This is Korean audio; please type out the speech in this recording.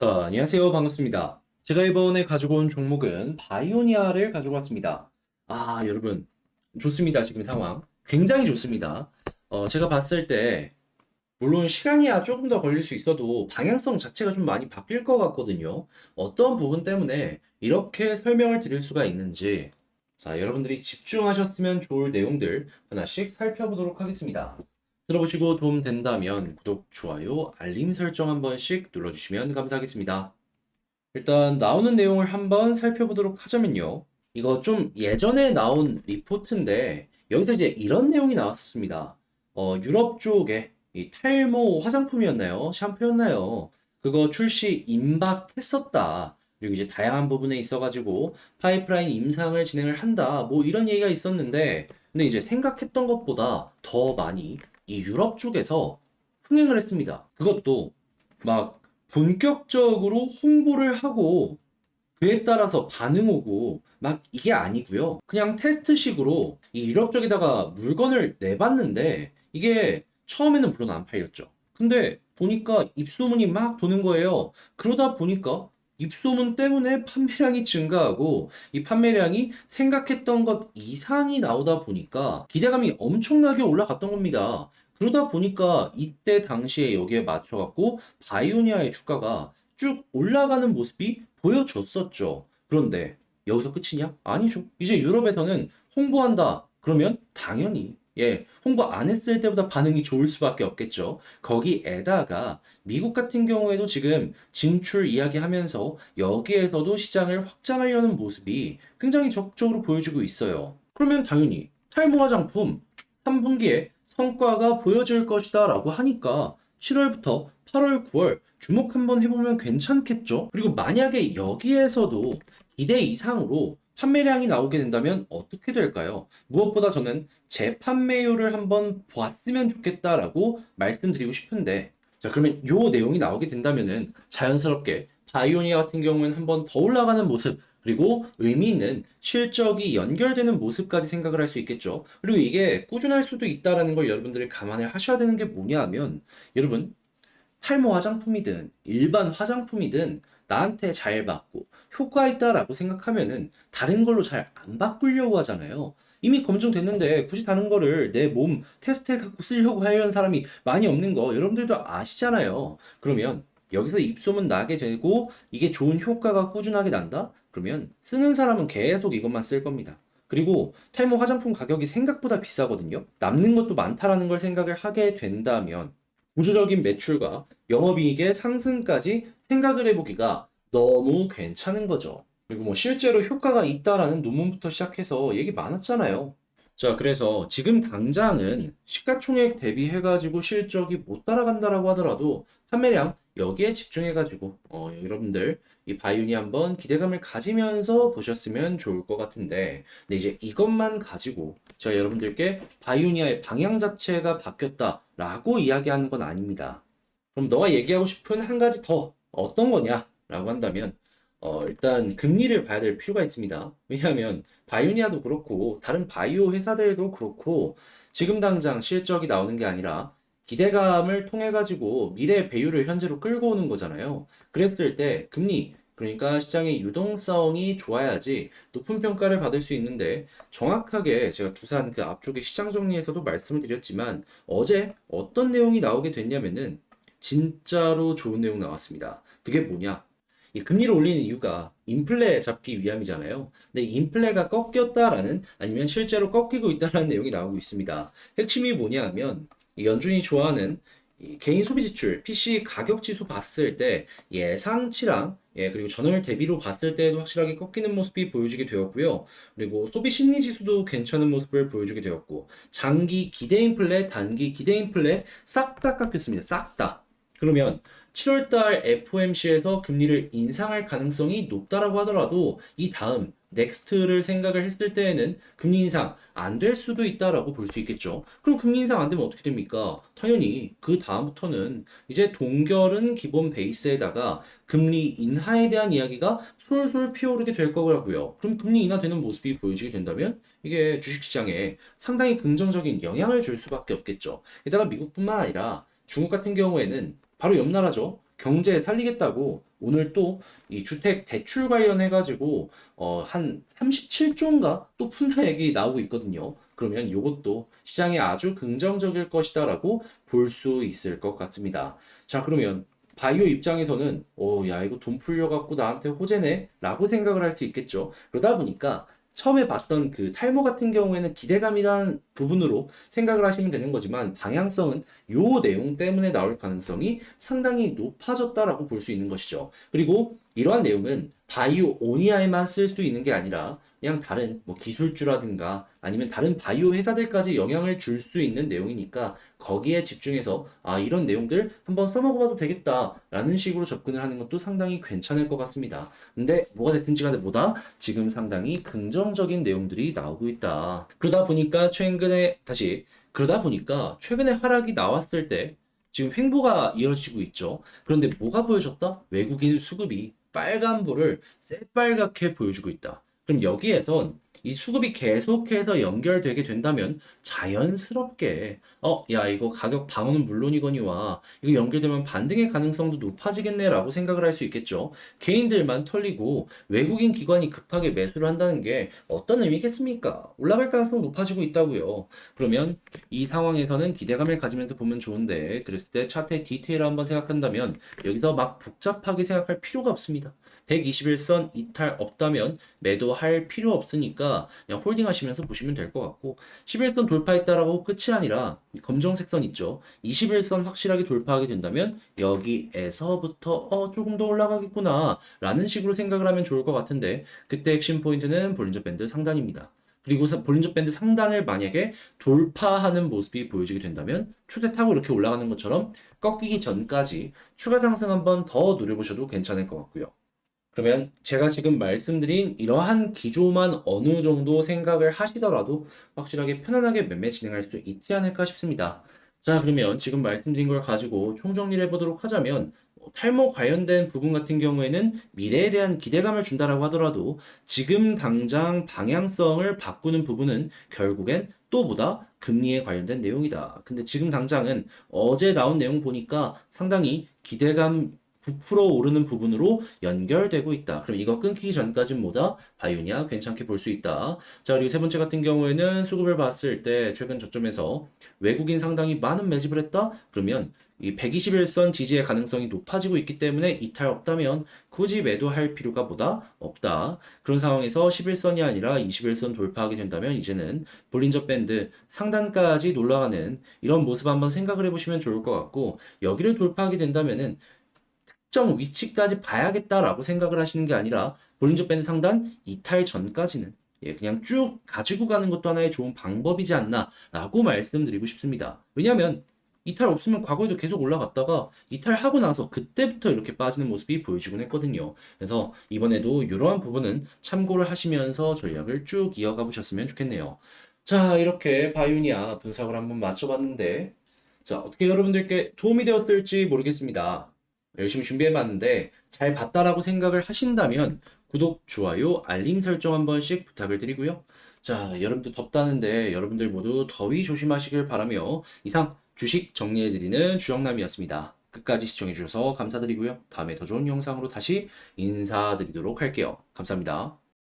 안녕하세요. 반갑습니다. 제가 이번에 가지고 온 종목은 바이오니아를 가지고 왔습니다. 여러분, 좋습니다. 지금 상황. 굉장히 좋습니다. 제가 봤을 때, 물론 시간이야 조금 더 걸릴 수 있어도 방향성 자체가 좀 많이 바뀔 것 같거든요. 어떤 부분 때문에 이렇게 설명을 드릴 수가 있는지, 자, 여러분들이 집중하셨으면 좋을 내용들 하나씩 살펴보도록 하겠습니다. 들어보시고 도움 된다면 구독, 좋아요, 알림 설정 한 번씩 눌러주시면 감사하겠습니다. 일단 나오는 내용을 한번 살펴보도록 하자면요. 이거 좀 예전에 나온 리포트인데 여기서 이제 이런 내용이 나왔었습니다. 유럽 쪽에 이 탈모 화장품이었나요? 샴푸였나요? 그거 출시 임박했었다. 그리고 이제 다양한 부분에 있어가지고 파이프라인 임상을 진행을 한다. 뭐 이런 얘기가 있었는데 근데 이제 생각했던 것보다 더 많이 이 유럽 쪽에서 흥행을 했습니다. 그것도 막 본격적으로 홍보를 하고 그에 따라서 반응 오고 막 이게 아니고요. 그냥 테스트식으로 이 유럽 쪽에다가 물건을 내봤는데 이게 처음에는 물론 안 팔렸죠. 근데 보니까 입소문이 막 도는 거예요. 그러다 보니까 입소문 때문에 판매량이 증가하고 이 판매량이 생각했던 것 이상이 나오다 보니까 기대감이 엄청나게 올라갔던 겁니다. 그러다 보니까 이때 당시에 여기에 맞춰갖고 바이오니아의 주가가 쭉 올라가는 모습이 보여줬었죠. 그런데 여기서 끝이냐? 아니죠. 이제 유럽에서는 홍보한다. 그러면 당연히 홍보 안 했을 때보다 반응이 좋을 수밖에 없겠죠. 거기에다가 미국 같은 경우에도 지금 진출 이야기하면서 여기에서도 시장을 확장하려는 모습이 굉장히 적극적으로 보여주고 있어요. 그러면 당연히 탈모 화장품 3분기에 성과가 보여질 것이다 라고 하니까 7월부터 8월, 9월 주목 한번 해보면 괜찮겠죠? 그리고 만약에 여기에서도 기대 이상으로 판매량이 나오게 된다면 어떻게 될까요? 무엇보다 저는 재판매율을 한번 봤으면 좋겠다라고 말씀드리고 싶은데, 자, 그러면 요 내용이 나오게 된다면은 자연스럽게 바이오니아 같은 경우에는 한번 더 올라가는 모습, 그리고 의미 있는 실적이 연결되는 모습까지 생각을 할 수 있겠죠. 그리고 이게 꾸준할 수도 있다라는 걸 여러분들이 감안을 하셔야 되는 게 뭐냐 하면, 여러분, 탈모 화장품이든 일반 화장품이든 나한테 잘 맞고 효과 있다라고 생각하면은 다른 걸로 잘 안 바꾸려고 하잖아요. 이미 검증됐는데 굳이 다른 거를 내 몸 테스트해 갖고 쓰려고 하려는 사람이 많이 없는 거 여러분들도 아시잖아요. 그러면 여기서 입소문 나게 되고 이게 좋은 효과가 꾸준하게 난다? 그러면 쓰는 사람은 계속 이것만 쓸 겁니다. 그리고 탈모 화장품 가격이 생각보다 비싸거든요. 남는 것도 많다라는 걸 생각을 하게 된다면 구조적인 매출과 영업이익의 상승까지 생각을 해보기가 너무 괜찮은 거죠. 그리고 뭐 실제로 효과가 있다라는 논문부터 시작해서 얘기 많았잖아요. 자, 그래서 지금 당장은 시가총액 대비해가지고 실적이 못 따라간다라고 하더라도 판매량 여기에 집중해가지고 여러분들 이 바이오니 한번 기대감을 가지면서 보셨으면 좋을 것 같은데 근데 이제 이것만 가지고 제가 여러분들께 바이오니아의 방향 자체가 바뀌었다라고 이야기하는 건 아닙니다. 그럼 너가 얘기하고 싶은 한 가지 더 어떤 거냐라고 한다면 일단 금리를 봐야 될 필요가 있습니다. 왜냐하면 바이오니아도 그렇고 다른 바이오 회사들도 그렇고 지금 당장 실적이 나오는 게 아니라 기대감을 통해 가지고 미래 배율을 현재로 끌고 오는 거잖아요. 그랬을 때 금리 그러니까 시장의 유동성이 좋아야지 높은 평가를 받을 수 있는데 정확하게 제가 두산 그 앞쪽에 시장 정리에서도 말씀을 드렸지만 어제 어떤 내용이 나오게 됐냐면은 진짜로 좋은 내용 나왔습니다. 그게 뭐냐? 이 금리를 올리는 이유가 인플레 잡기 위함이잖아요. 근데 인플레가 꺾였다라는 아니면 실제로 꺾이고 있다라는 내용이 나오고 있습니다. 핵심이 뭐냐 하면 이 연준이 좋아하는 이 개인 소비 지출, PC 가격 지수 봤을 때 예상치랑 그리고 전월 대비로 봤을 때도 확실하게 꺾이는 모습이 보여지게 되었고요. 그리고 소비 심리 지수도 괜찮은 모습을 보여주게 되었고 장기 기대 인플레, 단기 기대 인플레 싹 다 깎였습니다. 싹 다. 그러면 7월달 FOMC에서 금리를 인상할 가능성이 높다라고 하더라도 이 다음 넥스트를 생각을 했을 때에는 금리 인상 안 될 수도 있다라고 볼 수 있겠죠. 그럼 금리 인상 안 되면 어떻게 됩니까? 당연히 그 다음부터는 이제 동결은 기본 베이스에다가 금리 인하에 대한 이야기가 솔솔 피어오르게 될 거고요. 그럼 금리 인하되는 모습이 보여지게 된다면 이게 주식시장에 상당히 긍정적인 영향을 줄 수밖에 없겠죠. 게다가 미국뿐만 아니라 중국 같은 경우에는 바로 옆 나라죠. 경제 살리겠다고 오늘 또 이 주택 대출 관련해가지고 한 37조인가 또 푼다 얘기 나오고 있거든요. 그러면 이것도 시장에 아주 긍정적일 것이다라고 볼 수 있을 것 같습니다. 자, 그러면 바이오 입장에서는 야, 이거 돈 풀려갖고 나한테 호재네? 라고 생각을 할 수 있겠죠. 그러다 보니까 처음에 봤던 그 탈모 같은 경우에는 기대감이라는 부분으로 생각을 하시면 되는 거지만 방향성은 요 내용 때문에 나올 가능성이 상당히 높아졌다라고 볼 수 있는 것이죠. 그리고 이러한 내용은 바이오 오니아에만 쓸 수 있는 게 아니라 그냥 다른 뭐 기술주라든가 아니면 다른 바이오 회사들까지 영향을 줄 수 있는 내용이니까 거기에 집중해서 이런 내용들 한번 써먹어봐도 되겠다라는 식으로 접근을 하는 것도 상당히 괜찮을 것 같습니다. 근데 뭐가 됐든지 간에 뭐다 지금 상당히 긍정적인 내용들이 나오고 있다. 그러다 보니까 최근에 하락이 나왔을 때 지금 횡보가 이어지고 있죠. 그런데 뭐가 보여졌다? 외국인 수급이 빨간불을 새빨갛게 보여주고 있다. 그럼 여기에선 이 수급이 계속해서 연결되게 된다면 자연스럽게 야, 이거 가격 방어는 물론이거니와 이거 연결되면 반등의 가능성도 높아지겠네라고 생각을 할 수 있겠죠. 개인들만 털리고 외국인 기관이 급하게 매수를 한다는 게 어떤 의미겠습니까? 올라갈 가능성 높아지고 있다고요. 그러면 이 상황에서는 기대감을 가지면서 보면 좋은데 그랬을 때 차트의 디테일을 한번 생각한다면 여기서 막 복잡하게 생각할 필요가 없습니다. 121선 이탈 없다면 매도할 필요 없으니까 그냥 홀딩 하시면서 보시면 될 것 같고 11선 돌파했다라고 끝이 아니라 이 검정색 선 있죠. 21선 확실하게 돌파하게 된다면 여기에서부터 조금 더 올라가겠구나 라는 식으로 생각을 하면 좋을 것 같은데 그때 핵심 포인트는 볼린저 밴드 상단입니다. 그리고 볼린저 밴드 상단을 만약에 돌파하는 모습이 보여지게 된다면 추세 타고 이렇게 올라가는 것처럼 꺾이기 전까지 추가 상승 한번 더 노려보셔도 괜찮을 것 같고요. 그러면 제가 지금 말씀드린 이러한 기조만 어느 정도 생각을 하시더라도 확실하게 편안하게 매매 진행할 수 있지 않을까 싶습니다. 자, 그러면 지금 말씀드린 걸 가지고 총정리를 해보도록 하자면 탈모 관련된 부분 같은 경우에는 미래에 대한 기대감을 준다라고 하더라도 지금 당장 방향성을 바꾸는 부분은 결국엔 또 보다 금리에 관련된 내용이다. 근데 지금 당장은 어제 나온 내용 보니까 상당히 기대감 부풀어 오르는 부분으로 연결되고 있다. 그럼 이거 끊기기 전까진 뭐다? 바이오니아 괜찮게 볼 수 있다. 자, 그리고 세 번째 같은 경우에는 수급을 봤을 때 최근 저점에서 외국인 상당히 많은 매집을 했다? 그러면 이 121선 지지의 가능성이 높아지고 있기 때문에 이탈 없다면 굳이 매도할 필요가 보다 없다. 그런 상황에서 11선이 아니라 21선 돌파하게 된다면 이제는 볼린저 밴드 상단까지 올라가는 이런 모습 한번 생각을 해보시면 좋을 것 같고 여기를 돌파하게 된다면은 특정 위치까지 봐야겠다라고 생각을 하시는 게 아니라 볼린저 밴드 상단 이탈 전까지는 그냥 쭉 가지고 가는 것도 하나의 좋은 방법이지 않나라고 말씀드리고 싶습니다. 왜냐하면 이탈 없으면 과거에도 계속 올라갔다가 이탈하고 나서 그때부터 이렇게 빠지는 모습이 보여지곤 했거든요. 그래서 이번에도 이러한 부분은 참고를 하시면서 전략을 쭉 이어가 보셨으면 좋겠네요. 자, 이렇게 바이오니아 분석을 한번 맞춰봤는데 자, 어떻게 여러분들께 도움이 되었을지 모르겠습니다. 열심히 준비해봤는데 잘 봤다라고 생각을 하신다면 구독, 좋아요, 알림 설정 한 번씩 부탁을 드리고요. 자, 여러분들 덥다는데 여러분들 모두 더위 조심하시길 바라며 이상 주식 정리해드리는 주영남이었습니다. 끝까지 시청해주셔서 감사드리고요. 다음에 더 좋은 영상으로 다시 인사드리도록 할게요. 감사합니다.